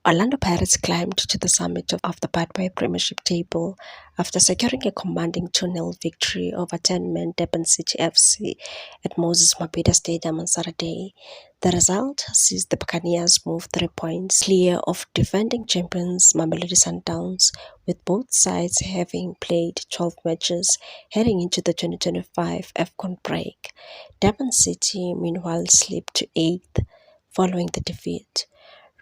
Orlando Pirates climbed to the summit of the Betway Premiership table after securing a commanding 2-0 victory over 10-man Durban City FC at Moses Mabhida Stadium on Saturday. The result sees the Buccaneers move 3 points clear of defending champions Mamelodi Sundowns, with both sides having played 12 matches heading into the 2025 AFCON break. Durban City, meanwhile, slipped to 8th following the defeat.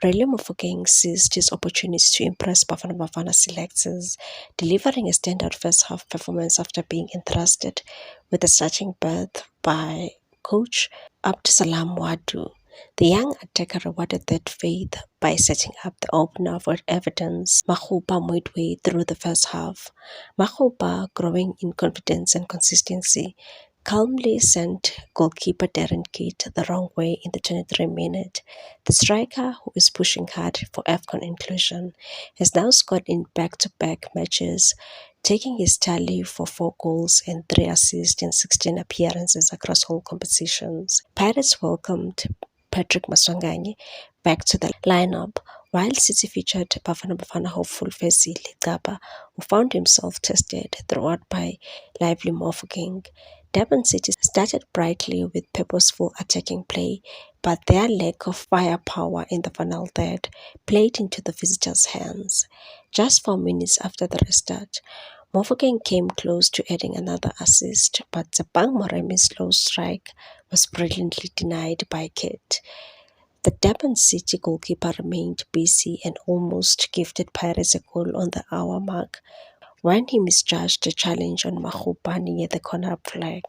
Riley Mofokeng seized his opportunity to impress Bafana Bafana selectors, delivering a standout first-half performance after being entrusted with a starting berth by coach Abdusalam Wadu. The young attacker rewarded that faith by setting up the opener for Everton's Makgopa midway through the first half. Makgopa, growing in confidence and consistency, calmly sent goalkeeper Darren Keat the wrong way in the 23rd minute. The striker, who is pushing hard for AFCON inclusion, has now scored in back-to-back matches, taking his tally for 4 goals and 3 assists in 16 appearances across all competitions. Pirates welcomed Patrick Maswanganyi back to the lineup, while City featured Bafana Bafana hopeful Fezile Gaba, who found himself tested throughout by lively Mofokeng. Durban City started brightly with purposeful attacking play, but their lack of firepower in the final third played into the visitors' hands. Just 4 minutes after the restart, Mofokeng came close to adding another assist, but Tsebang Moremi's slow strike was brilliantly denied by Kit. The Durban City goalkeeper remained busy and almost gifted Pirates a goal on the hour mark when he misjudged a challenge on Makgopa near the corner flag.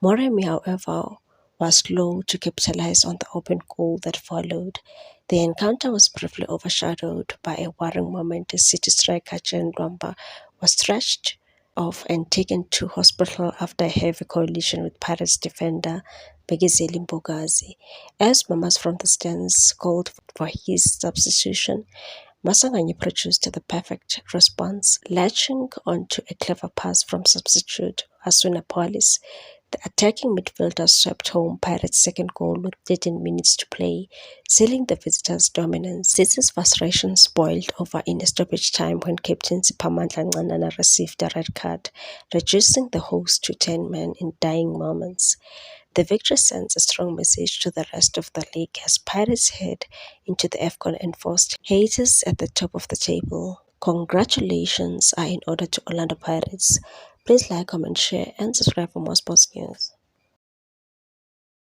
Moremi, however, was slow to capitalize on the open goal that followed. The encounter was briefly overshadowed by a worrying moment as City striker Jen Lwamba was stretched off and taken to hospital after a heavy collision with Pirates defender Begizeli Mbogazi. As Mamas from the stands called for his substitution, Masanganyi produced the perfect response, latching onto a clever pass from substitute Asuna Police. The attacking midfielder swept home Pirates' second goal with 13 minutes to play, sealing the visitors' dominance. City's frustration spoiled over in a stoppage time when Captain Siphamandla Ncanana received a red card, reducing the host to 10 men in dying moments. The victory sends a strong message to the rest of the league as Pirates head into the AFCON and forced haters at the top of the table. Congratulations are in order to Orlando Pirates. Please like, comment, share, and subscribe for more sports news.